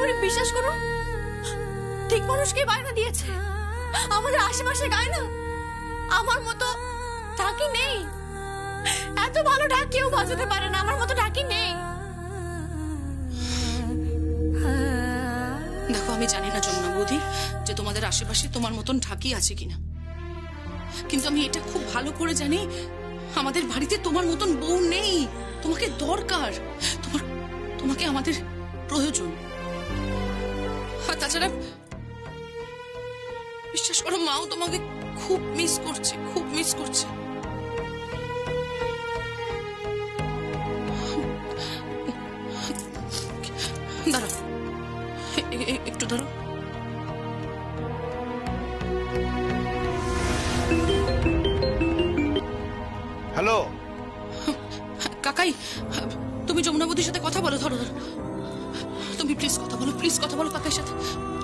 দিদিমণি বিশ্বাস করুন, ঠিক মানুষকে বায়না দিয়েছে। আমাদের আশেপাশে গায় না, আমার মতো ঢাকি নেই। এত ভালো ঢাক কেউ বাজাতে পারে না, আমার মতো ঢাকি নেই। দেখো, আমি জানি না যমুনা বৌদি যে তোমাদের আশেপাশে তোমার মতন ঢাকি আছে কিনা, কিন্তু আমি এটা খুব ভালো করে জানি আমাদের বাড়িতে তোমার মতন বউ নেই। তোমাকে দরকার, তোমাকে আমাদের প্রয়োজন। আর তাছাড়া বিশ্বাস করো, মাও তোমাকে খুব মিস করছে, খুব মিস করছে। দাঁড়াও, একটু ধরো। হ্যালো কাকাই, তুমি যমুনা বৌদির সাথে কথা বলো। ধরো ধরো, তুমি প্লিজ কথা বলো, প্লিজ কথা বলো কাকাইয়ের সাথে,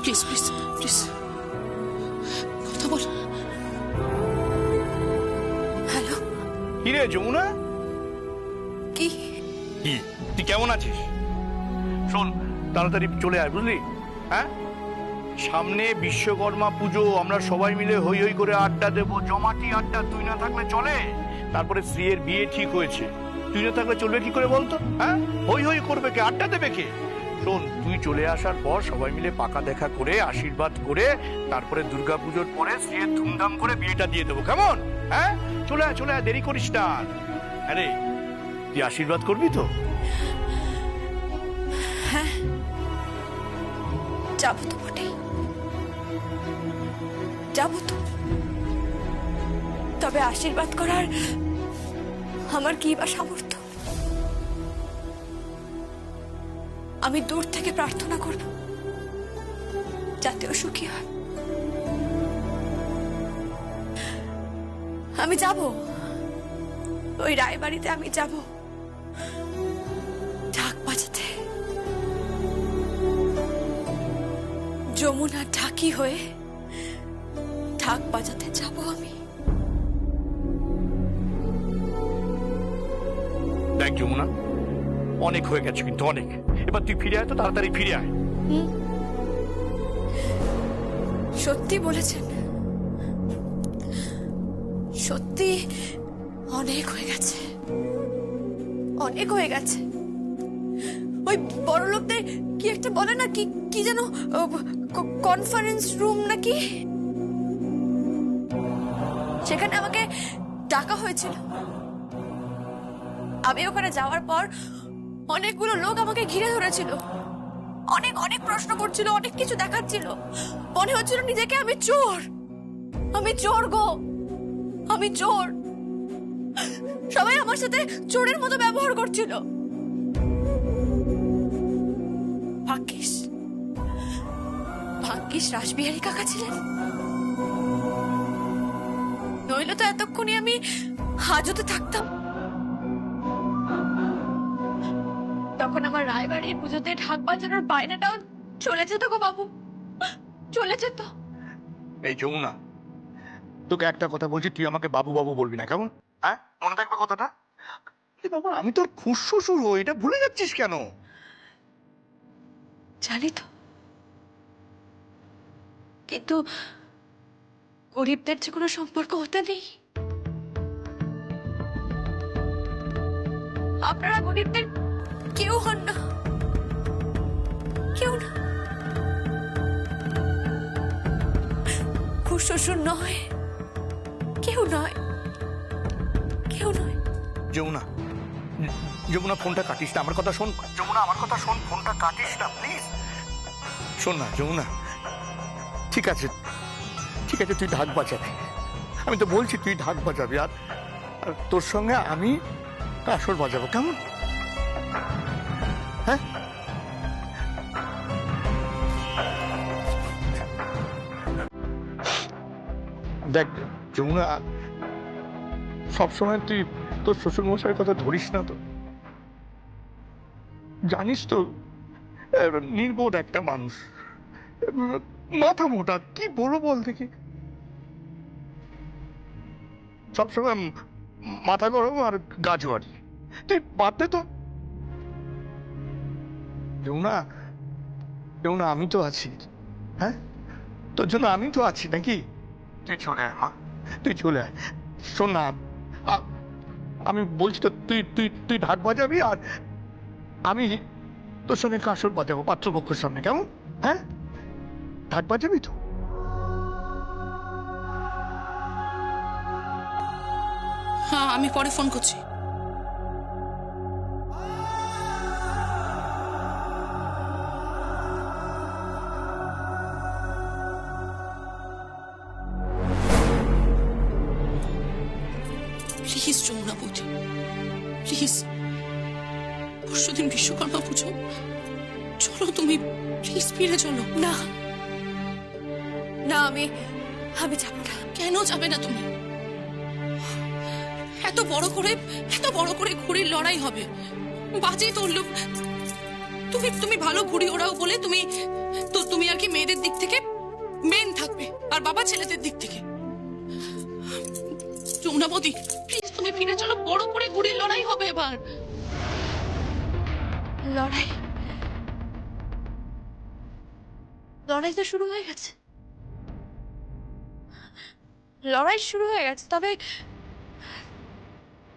প্লিজ প্লিজ প্লিজ কথা বলো। হ্যালো। কি রে যমুনা, কি কি তুই কেমন আছিস? শোন, তাড়াতাড়ি চলে আয়, বুঝলি? হ্যাঁ, সামনে বিশ্বকর্মা পুজো, আমরা সবাই মিলে হই হই করে আড্ডা দেবো, জমাটি আড্ডা। তুই না থাকলে চলে? তারপরে স্ত্রীর বিয়ে ঠিক হয়েছে, তুই না থাকলে চলবে কি করে বলতো? হ্যাঁ, হই হই করবে কে, আড্ডা দেবে কে? শোন, তুই চলে আসার পর সবাই মিলে পাকা দেখা করে আশীর্বাদ করে তারপরে দুর্গাপুজোর পরে স্ত্রীর ধুমধাম করে বিয়েটা দিয়ে দেবো, কেমন? হ্যাঁ, চলে আয় চলে আয়, দেরি করিস না। আরে তুই আশীর্বাদ করবি তো? হ্যাঁ, যাবো তো বটে, যাবো তো। তবে আশীর্বাদ করার আমার কি বা সামর্থ্য? আমি দূর থেকে প্রার্থনা করব যাতে ও সুখী হয়। আমি যাব, ওই রায়বাড়িতে আমি যাব ঢাক বাজাতে, যমুনা ঢাকি হয়ে ঢাক বাজাতে যাব আমি। দেখ যমুনা, অনেক হয়ে গেছে কিন্তু অনেক। এবার তুই ফিরে আয় তো, তাড়াতাড়ি ফিরে আয়। সত্যি বলেছেন, সত্যি অনেক হয়ে গেছে, অনেক হয়ে গেছে। ওই বড় লোকদের কি একটা বলে না, কি কি যেন কনফারেন্স রুম নাকি, সেখানে আমাকে ডাকা হয়েছিল। আমি ওখানে যাওয়ার পর অনেকগুলো লোক আমাকে ঘিরে ধরেছিল, অনেক অনেক প্রশ্ন করছিল, অনেক কিছু দেখাচ্ছিল। মনে হচ্ছিল নিজেকে আমি চোর, আমি চোর গো, আমি চোর। সবাই আমার সাথে চোরের মতো ব্যবহার করছিল। ভাগ্যিস ভাগ্যিস রাসবিহারী কাকা ছিলেন, নইলে তো এতক্ষণই আমি হাজতে থাকতাম। তখন আমার রায়বাড়ির পুজোতে ঢাক বাজানোর বায়নাটাও চলে যেত গো বাবু, চলে যেত। এই যমুনা, তোকে একটা কথা বলছি, তুই আমাকে বাবু বাবু বলবি না, কেমন? হ্যাঁ, মনে থাকবে কথাটা? বাবা, আমি তোর খুশ শ্বশুর হই, এটা ভুলে যাচ্ছিস কেন? জানি তো, কিন্তু গরিবদের যে কোনো সম্পর্ক হতে নেই। আপনারা গরিবদের কেউ হন না, কেউ না। খুশ শ্বশুর নয়, কেউ নয়, কেউ নয়। যমুনা, যমুনা ফোনটা কাটিস না, আমার কথা শোন। যমুনা, আমার কথা শোন, ফোনটা কাটিস না প্লিজ। শোন না যমুনা, ঠিক আছে ঠিক আছে, তুই ঢাক বাজাবি, আমি তো বলছি তুই ঢাক বাজাবি, আর তোর সঙ্গে আমি কাসর বাজাবো, কেমন? হ্যাঁ, দেখ যমুনা, সবসময় তুই তোর শ্বশুর মশাইয়ের কথা ধরিস না তো। জানিস তো, নির্বোধ একটা মানুষ, মাথা মোটা, কি বলবো বল দেখি। সবসময় মাথা গরম আর গাজোয়ারি। তুই বাদ দে তো যমুনা, যেমন আমি তো আছি, হ্যাঁ, তোর জন্য আমি তো আছি নাকি? তুই চলে আয় মা, তুই চলে আয়। শোন না, আ- আমি বলছি তো, তুই তুই তুই ঢাক বাজাবি আর আমি তোর সঙ্গে কাসর বাজাবো পাত্রপক্ষের সামনে, কেমন? হ্যাঁ, ঢাক বাজাবি তো? হ্যাঁ, আমি পরে ফোন করছি। প্লিজ যমুনা বৌদি, প্লিজ, পরশুদিন বিশ্বকর্মা পুজো, চলো তুমি, প্লিজ ফিরে চলো। না না, আমি আমি যাব না। কেন যাবে না তুমি? এত বড় করে ঘুড়ির লড়াই হবে, বাজি ধরলো, তুমি ভালো ঘুড়ি ওড়াও বলে তুমি আর কি মেয়েদের দিক থেকে মেন থাকবে, আর বাবা ছেলেদের দিক থেকে। যমুনা বৌদি, প্লিজ তুমি ফিরে চলো, বড় করে ঘুড়ির লড়াই হবে এবার। লড়াই লড়াই তো শুরু হয়ে গেছে, লড়াই শুরু হয়ে গেছে। তবে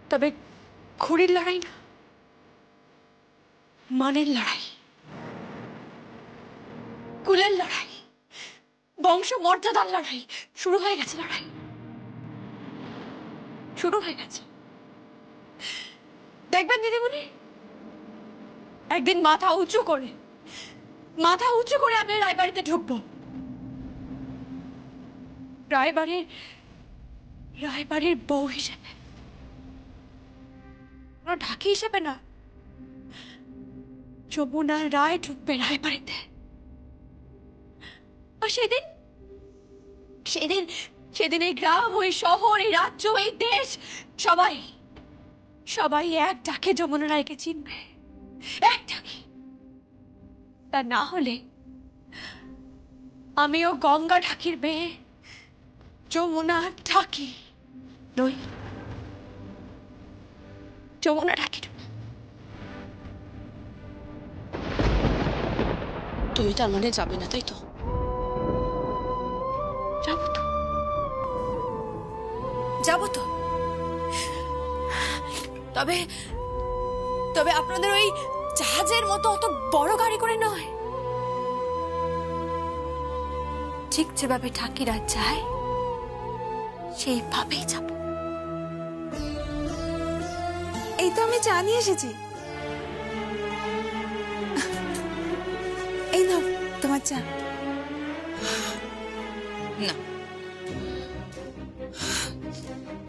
তবে ঘুড়ির লড়াই না, মানের লড়াই, কুলের লড়াই, বংশ মর্যাদার লড়াই শুরু হয়ে গেছে। লড়াই শুরু হয়ে গেছে। দেখবেন দিদিমণি, একদিন মাথা উঁচু করে আমি রায়বাড়িতে ঢুকবো। রায়বাড়ির বউ হিসেবে, কোনো ঢাকি হিসেবে না। যমুনা রায় ঢুকবে রায়বাড়িতে। আর সেদিন সেদিন সেদিন এই গ্রাম, ওই শহর, এই রাজ্য, এই দেশ, সবাই সবাই এক ডাকে যমুনা রায়কে চিনবে, এক ডাকে। তা না হলে আমিও গঙ্গা ঢাকির মেয়ে, যমুনা ঢাকি নই, যমুনা ঢাকি নই। তুমি তার মানে যাবে না, তাই তো? যাবো তো, যাবো তো। তবে তবে আপনাদের ওই জাহাজের মতো অত বড় গাড়ি করে নয়, ঠিক যেভাবে ঠাকিরা যায় সেইভাবেই যাব। এই তো আমি চা নিয়ে এসেছি, এই নাও তোমার চা। না,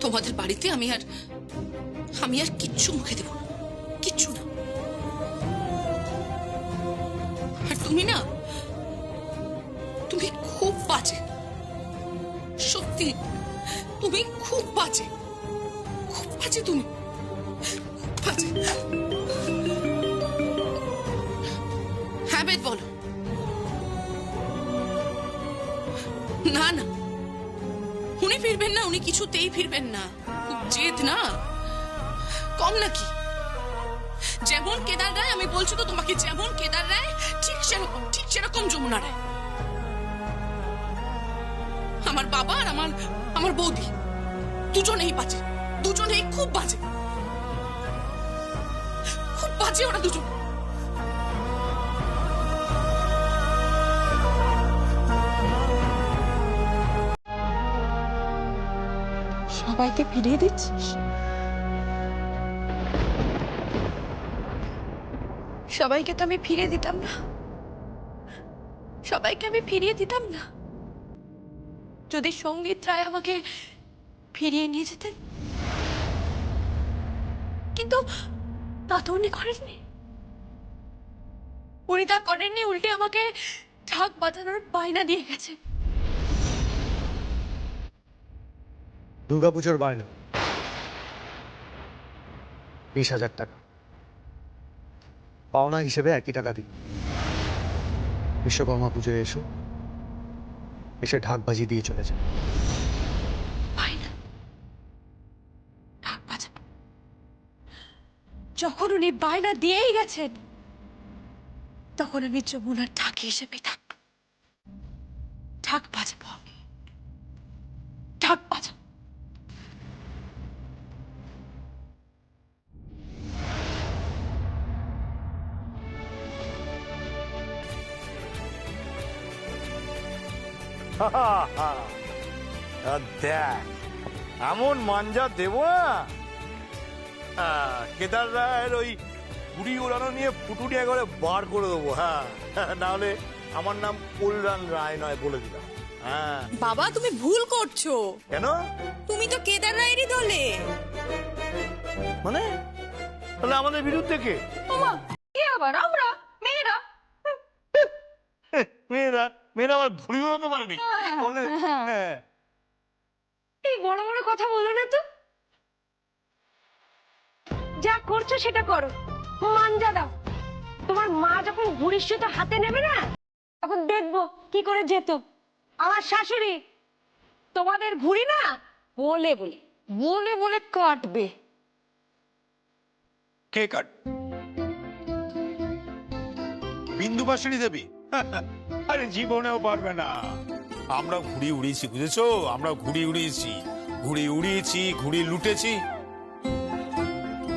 তোমাদের বাড়িতে আমি আর কিচ্ছু মুখে দেব না, কিচ্ছু না। আর তুমি না, তুমি খুব বাজে, সত্যি, তুমি খুব বাজে, তুমি খুব বাজে। হ্যাঁ বেদ বলো। না না, উনি ফিরবেন না, উনি কিছুতেই ফিরবেন না। খুব জেদ না, কম নাকি? যেমন কেদার রায়, আমি বলছি তো তোমাকে, যেমন কেদার রায় ঠিক সেরকম যমুনা রায়। আমার বাবা আর আমার বৌদি দুজনেই বাজে, দুজনেই খুব বাজে, খুব বাজে ওরা দুজন। সবাইকে ফিরিয়ে দিচ্ছিস? সবাইকে তো আমি ফিরিয়ে দিতাম না, সবাইকে আমি ফিরিয়ে দিতাম না যদি সঙ্গীত রায় আমাকে ফিরিয়ে নিয়ে যেতেন। কিন্তু তা তো উনি করেননি, উনি তা করেননি, উল্টে আমাকে ঢাক বাজানোর বায়না দিয়ে গেছে। দুর্গাপুজোর বায়না 20,000 টাকা পাওনা হিসেবে একই টাকা দিই। বিশ্বকর্মা পুজোয় এসে ঢাকবাজি দিয়ে চলে যায়। বায়না, ঢাক বাজাবো। যখন উনি বায়না দিয়েই গেছেন, তখন আমি যমুনার ঢাকি হিসেবে থাকবো। ঢাক বাজাবো, ঢাক বাজাবো। দেখ এমন মাঞ্জা দেবো না, কেদার রায়ের ওই ঘুড়ি ওড়ানো নিয়ে ফুটুনি করে বার করে দেবো। হ্যাঁ, নাহলে আমার নাম কল্যাণ রায় নয়, বলে দিলাম। হ্যাঁ। বাবা তুমি ভুল করছো, কেন? তুমি তো কেদার রায়েরই দলে। মানে তাহলে আমাদের বিরুদ্ধে কে? ওমা, কে আবার? আমরা মেয়েরা। মেয়েরা মেয়েরা আমার ভুড়ি ওড়াতে পারেনি? হ্যাঁ। এই বড় বড় কথা বলো না তো, যা করছো সেটা করো, মাঞ্জা দাও। তোমার মা যখন ঘুড়ির সুতো হাতে নেবে না, তখন দেখবো কি করে যেত। আমার শাশুড়ি তোমাদের ঘুড়ি না বলে বলে বলে বলে কাটবে। কে কাট? বিন্দুবাসিনী দেবী? আরে জীবনেও পারবে না। আমরা ঘুড়ি উড়িয়েছি, বুঝেছো? আমরা ঘুড়ি উড়িয়েছি, ঘুড়ি উড়িয়েছি, ঘুড়ি লুটেছি।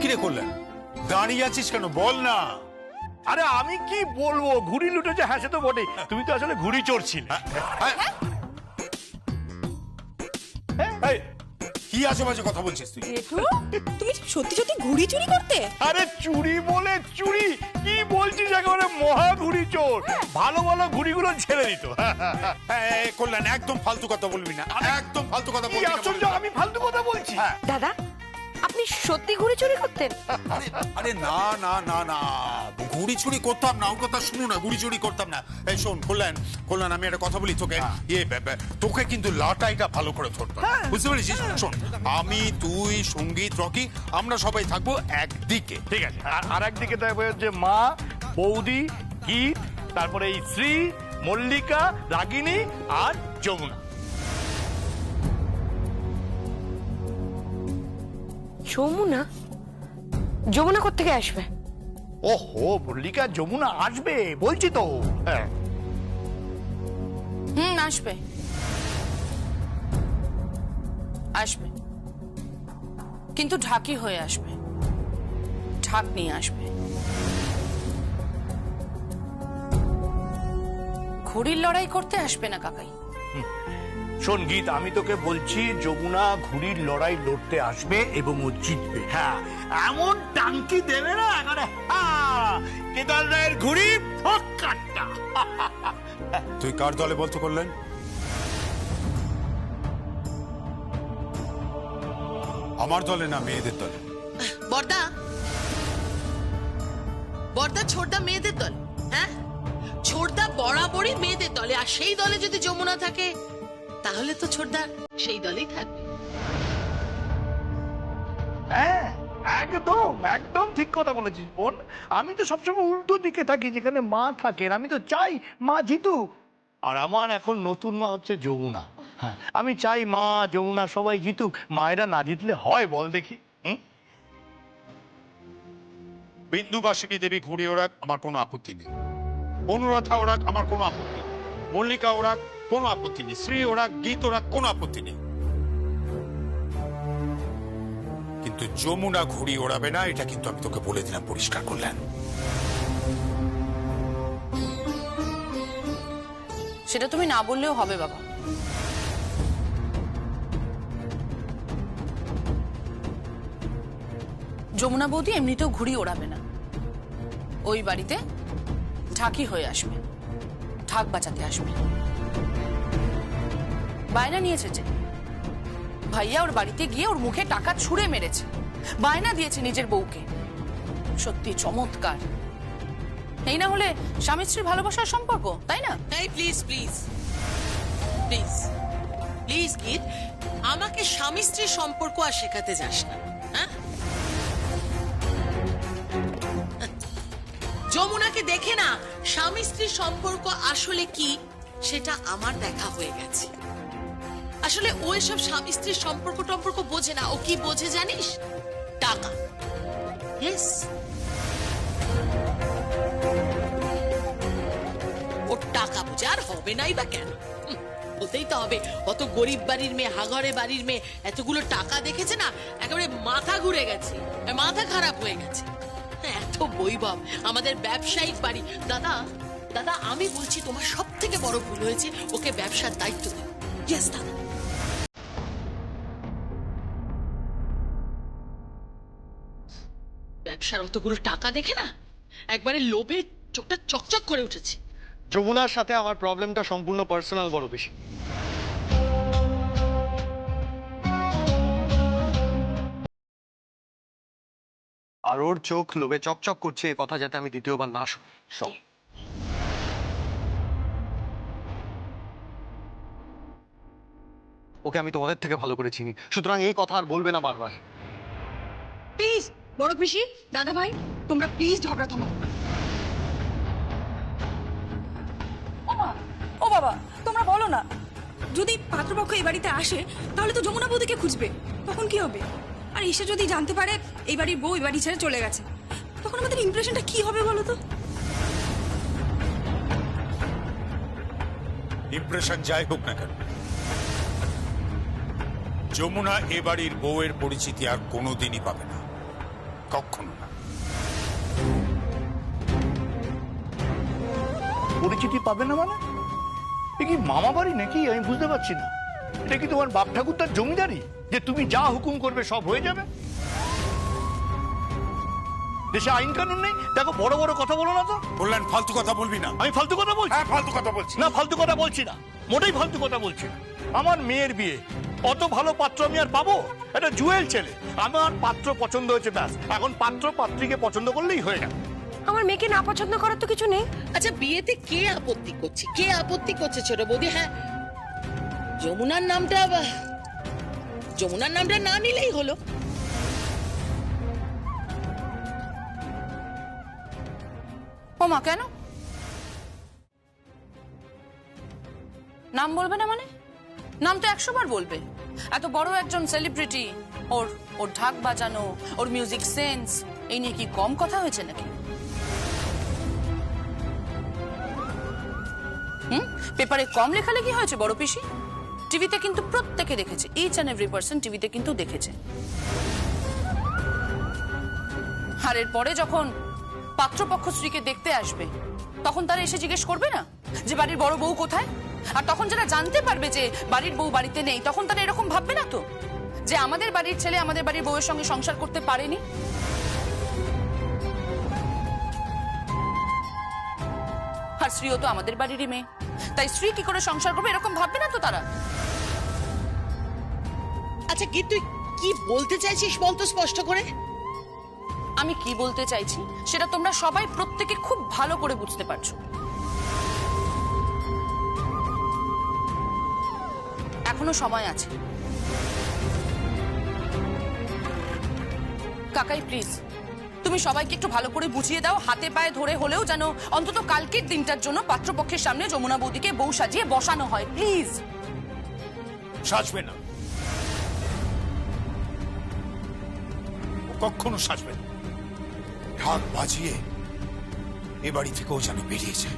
কিরে করলেন, দাঁড়িয়ে আছিস কেন? বল না। আরে আমি কি বলবো, ঘুড়ি লুটেছে। হ্যাঁ সে তো বটে, তুমি তো আসলে ঘুড়ি চড়ছিলে। এই, কি আজেবাজে কথা বলছিস তুই? তুমি সত্যি সত্যি ঘুড়ি চুরি করতে? আরে চুরি বলে চুরি, কি বলছিস, একেবারে মহা ঘুড়ি চোর। ভালো ভালো ঘুড়িগুলো ছেড়ে দিত। এই, কল্যাণ একদম ফালতু কথা বলবি না, একদম ফালতু কথা কি বলবি না। আশ্চর্য, আমি ফালতু কথা বলছি? দাদা, আপনি সত্যি ঘুড়ি চুরি করতেন? আরে না না না না, ঘুড়ি চুরি করতাম না, ওর কথা শুনো না, ঘুড়ি চুরি করতাম না। এই শোন কল্যাণ, কল্যাণ আমি একটা কথা বলি তোকে, তোকে কিন্তু লাটাইটা ভালো করে ধরতে হবে, বুঝতে পেরেছিস? শোন, আমি, তুই, সঙ্গীত, রকি, আমরা সবাই থাকবো একদিকে, ঠিক আছে। আর একদিকে থাকবে হচ্ছে মা, বৌদি, গীত, তারপরে এই শ্রী, মল্লিকা, রাগিনী আর যমুনা। যমুনা? যমুনা কোত্থেকে আসবে? ওহো, মল্লিকা যমুনা আসবে বলছি তো। হ্যাঁ, আসবে, আসবে, কিন্তু ঢাকি হয়ে আসবে, ঢাক নিয়ে আসবে। ঘুড়ির লড়াই করতে আসবে না কাকাই। শোন গীত, আমি তোকে বলছি যমুনা ঘুড়ির লড়াই লড়তে আসবে এবং ও জিতবে। হ্যাঁ, এমন টাঙ্কি দেবে না এখানে, কেদার রায়ের ঘুড়ি ফক্কাটা। তুই কার দলে বলতে করলেন? আমার দলে না মেয়েদের দলে? বর্দা, বর্দা ছোটদা মেয়েদের দল। হ্যাঁ, ছোটদা বরাবরই মেয়েদের দলে, আর সেই দলে যদি যমুনা থাকে তাহলে তো ছোটদা সেই দলেই থাকবে। হ্যাঁ, একদম একদম ঠিক কথা বলেছিস বোন। আমি তো সবসময় উল্টো দিকে থাকি, যেখানে মা থাকেন। আমি তো চাই মা জিতুক, আর আমার এখন নতুন মা হচ্ছে যমুনা। হ্যাঁ, আমি চাই মা, যমুনা সবাই জিতুক। মায়েরা না জিতলে হয় বল দেখি? বিন্দুবাসিনী দেবী ঘুড়ি ওড়াক, আমার কোনো আপত্তি নেই। অনুরাধা ওড়াক, আমার কোনো আপত্তি নেই। মল্লিকা ওড়াক, কোনো আপত্তি নেই। শ্রী ওড়াক, গীত ওড়াক, কোনো আপত্তি নেই। কিন্তু যমুনা ঘুড়ি ওড়াবে না, এটা কিন্তু আমি তোকে বলে দিলাম, পরিষ্কার করলেন। সেটা তুমি না বললেও হবে বাবা। যমুনা বৌদি এমনিতেও ঘুড়ি ওড়াবে না, ওই বাড়িতে ঢাকি হয়ে আসবে, ঢাক বাজাতে আসবে। বায়না নিয়েছে যে ভাইয়া ওর বাড়িতে গিয়ে ওর মুখে টাকা ছুঁড়ে মেরেছে, বায়না দিয়েছে নিজের বউকে। সত্যি চমৎকার। এই না হলে স্বামী স্ত্রীর ভালোবাসার সম্পর্ক, তাই না? এই প্লিজ প্লিজ প্লিজ প্লিজ গীত, আমাকে স্বামী স্ত্রীর সম্পর্ক আর শেখাতে যাস না। হ্যাঁ, যমুনাকে দেখে না স্বামী স্ত্রীর সম্পর্ক আসলে কি সেটা আমার দেখা হয়ে গেছে। আসলে ও এসব স্বামী স্ত্রীর সম্পর্ক টম্পর্ক বোঝে না। ও কি বোঝে জানিস? টাকা। ইয়েস, ওর টাকা বুঝে আর হবে নাই বা কেন? বলতেই তো হবে, অত গরিব বাড়ির মেয়ে, হাঘরে বাড়ির মেয়ে এতগুলো টাকা দেখেছে না, একেবারে মাথা ঘুরে গেছে, মাথা খারাপ হয়ে গেছে। এত বৈভব, আমাদের ব্যবসায়িক বাড়ি। দাদা দাদা, আমি বলছি তোমার সব থেকে বড় ভুল হয়েছে ওকে ব্যবসার দায়িত্ব দেওয়া। ইয়েস দাদা। ব্যবসার অতগুলো টাকা দেখে না একবারে লোভে চোখটা চকচক করে উঠেছে। যমুনার সাথে আমার প্রবলেমটা সম্পূর্ণ পার্সোনাল, বড় বেশি। আর ওর চোখ লোভে চকচক করছে, এ কথা যাতে আমি দ্বিতীয়বার না শুনি। সব ওকে আমি তোমাদের থেকে ভালো করে চিনি, সুতরাং এই কথা আর বলবে না বারবার। প্লিজ বড় পিসি, দাদা ভাই, তোমরা প্লিজ ঝগড়া থামাও। ও বাবা, তোমরা বলো না, যদি পাত্রপক্ষ এই বাড়িতে আসে তাহলে তো যমুনা বৌদিকে খুঁজবে, তখন কি হবে? আর এসে যদি জানতে পারে এই বাড়ির বউ এই বাড়ি ছেড়ে চলে গেছে, তখন আমাদের ইমপ্রেশনটা কি হবে বলো তো? ইমপ্রেশন যাই হোক না কেন, যমুনা এ বাড়ির বউয়ের পরিচিতি আর কোনোদিনই পাবে না, কখনো না। পরিচিতি পাবে না মানে? এ কি মামা বাড়ি নাকি? আমি বুঝতে পারছি না। এটা কি তোমার বাপ ঠাকুর তার জমিদারি যে তুমি যা হুকুম করবে সব হয়ে যাবে? দেশে আইন কানুন নেই? দেখো, বড় বড় কথা বলো না তো। বললেন ফালতু কথা বলবি না। আমি ফালতু কথা বলছি? হ্যাঁ, ফালতু কথা বলছি। না, ফালতু কথা বলছি না, মোটেই ফালতু কথা বলছি না। আমার মেয়ের বিয়ে, অত ভালো পাত্র আমি আর পাবো? এটা জুয়েল ছেলে, আমার পাত্র পছন্দ হয়েছে, ব্যাস। এখন পাত্র পাত্রীকে পছন্দ করলেই হয়ে গেল। আমার মেয়েকে না পছন্দ করার তো কিছু নেই। আচ্ছা, বিয়েতে কে আপত্তি করছে? কে আপত্তি করছে ছোট বৌদি? হ্যাঁ, যমুনার নামটা না নিলেই হলো। ও মা, কেন নাম বলবে না? মানে নাম তো 100 বার বলবে। এত বড় একজন সেলিব্রিটি, ওর ঢাক বাজানো, ওর মিউজিক সেন্স, এই নিয়ে কি কম কথা হয়েছে নাকি? পেপারে কম লেখালে কি হয়েছে বড় পিসি? টিভিতে কিন্তু প্রত্যেকে দেখেছে, ইচ অ্যান্ড এভরি পার্সন টিভিতে কিন্তু দেখেছে। আর এরপরে যখন পাত্রপক্ষ স্ত্রীকে দেখতে আসবে, তখন তারা এসে জিজ্ঞেস করবে না যে বাড়ির বড় বউ কোথায়? আর তখন যারা জানতে পারবে যে বাড়ির বউ বাড়িতে নেই, তখন তারা এরকম ভাববে না তো যে আমাদের বাড়ির ছেলে আমাদের বাড়ির বউয়ের সঙ্গে সংসার করতে পারেনি। আর স্ত্রীও তো আমাদের বাড়িরই মেয়ে, তাই স্ত্রী কি করে সংসার করবে এরকম ভাববে না তো তারা। আচ্ছা, কি তুই কি বলতে চাইছিস বলতো স্পষ্ট করে? আমি কি বলতে চাইছি সেটা তোমরা সবাই প্রত্যেকে খুব ভালো করে বুঝতে পারছো। এখনো সময় আছে। কাকাই প্লিজ, তুমি সবাইকে একটু ভালো করে বুঝিয়ে দাও, হাতে পায়ে ধরে হলেও যেন অন্তত কালকের দিনটার জন্য পাত্রপক্ষের সামনে যমুনা বৌদিকে বউ সাজিয়ে বসানো হয়, প্লিজ। সাজবে না, কখনো সাজবে না। ঢাক বাজিয়ে এ বাড়ি থেকেও যেন বেরিয়েছে।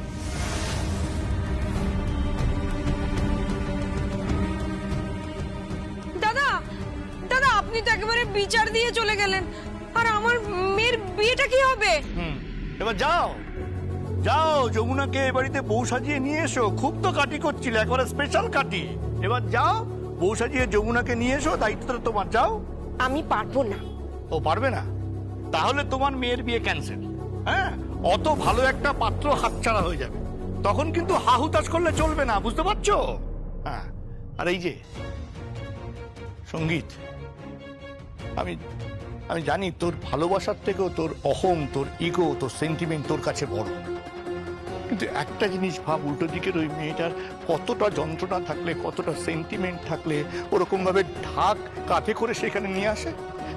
দাদা দাদা, আপনি তো একেবারে বিচার দিয়ে চলে গেলেন। আর আমার মেয়ের বিয়েটা কি হবে? এবার যাও যাও, যমুনাকে এ বাড়িতে বউ সাজিয়ে নিয়ে এসো। খুব তো কাটি করছিলে, একবারে স্পেশাল কাটি। এবার যাও, বউ সাজিয়ে যমুনাকে নিয়ে এসো, দায়িত্বটা তোমার। যাও। আমি পারবো না। ও পারবে না? তাহলে তোমার মেয়ের বিয়ে ক্যান্সেল। হ্যাঁ, অত ভালো একটা পাত্র হাতছাড়া হয়ে যাবে। তখন কিন্তু হাহুতাশ করলে চলবে না, বুঝতে পারছো? হ্যাঁ, আর এই যে সঙ্গীত, আমি জানি তোর ভালোবাসার থেকেও তোর অহং, তোর ইগো, তোর সেন্টিমেন্ট তোর কাছে বড়। কিন্তু একটা জিনিস ভাব, উল্টো দিকের ওই মেয়েটার কতটা যন্ত্রণা থাকলে, কতটা সেন্টিমেন্ট থাকলে ওরকম ভাবে ঢাক কাঁধে করে সেখানে নিয়ে আসে,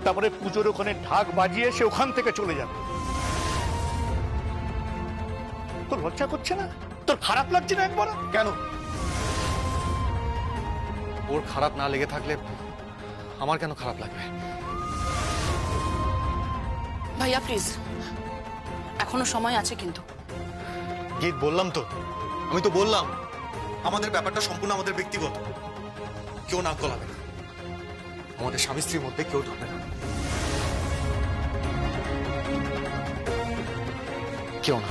তারপরে পুজোর ওখানে ঢাক বাজিয়ে সে ওখান থেকে চলে যাবে। তোর লজ্জা করছে না? তোর খারাপ লাগছে না একবার? কেন? ওর খারাপ না লেগে থাকলে আমার কেন খারাপ লাগবে? ভাইয়া প্লিজ, এখনো সময় আছে কিন্তু। গীত, বললাম তো আমি তো বললাম আমাদের ব্যাপারটা সম্পূর্ণ আমাদের ব্যক্তিগত, কেউ নাক গলাবে না, আমাদের স্বামী স্ত্রীর মধ্যে কেউ ঢুকবে না, কেউ না।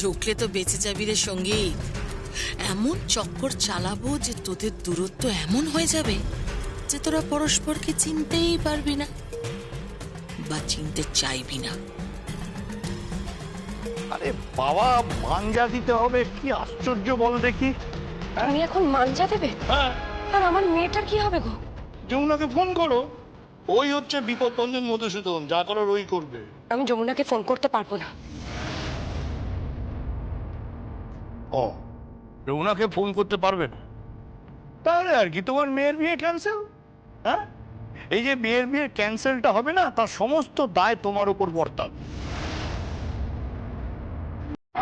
ঢুকলে তো বেঁচে যাবি রে সঙ্গীত। এমন চক্কর চালাবো যে তোদের দূরত্ব এমন হয়ে যাবে যে তোরা পরস্পরকে চিনতেই পারবি না বা চিনতে চাইবি না। আরে বাবা, মাঞ্জা দিতে হবে, কি আশ্চর্য বল দেখি। তুমি এখন মাঞ্জা দেবে? হ্যাঁ, আর আমার মেয়েটার কি হবে গো? যমুনাকে ফোন করো, ওই হচ্ছে বিপদরঞ্জন মধুসূদন, যা করার ওই করবে। আমি যমুনাকে ফোন করতে পারবো না। ও, যমুনাকে ফোন করতে পারবে না? তাহলে আর কি, তোমার মেয়ের বিয়ে ক্যান্সেল। হ্যাঁ, এই যে মেয়ের বিয়ে ক্যান্সেলটা হবে না, তার সমস্ত দায় তোমার উপর বর্তাবে।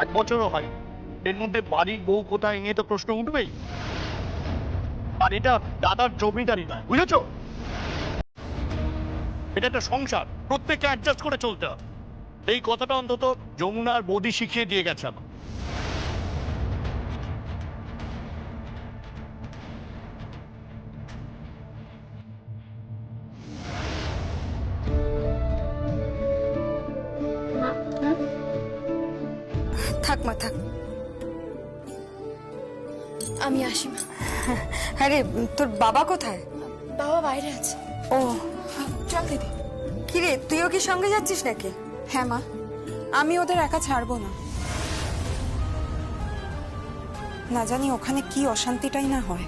8 বছরও হয়, এর মধ্যে বাড়ির বউ কোথায় নিয়ে তো প্রশ্ন উঠবেই। আর এটা দাদার জমিদারি নয়, বুঝেছো? এটা একটা সংসার, প্রত্যেককে অ্যাডজাস্ট করে চলতে হবে। এই কথাটা অন্তত যমুনার বৌদি শিখিয়ে দিয়ে গেছে আমার। থাক মা, থাক। আমি আসি মা। আরে তোর বাবা কোথায়? বাবা বাইরে আছে। ও চল দিদি। কিরে, তুইও কি সঙ্গে যাচ্ছিস নাকি? হ্যাঁ মা, আমি ওদের একা ছাড়বো না। না জানি ওখানে কি অশান্তিটাই না হয়।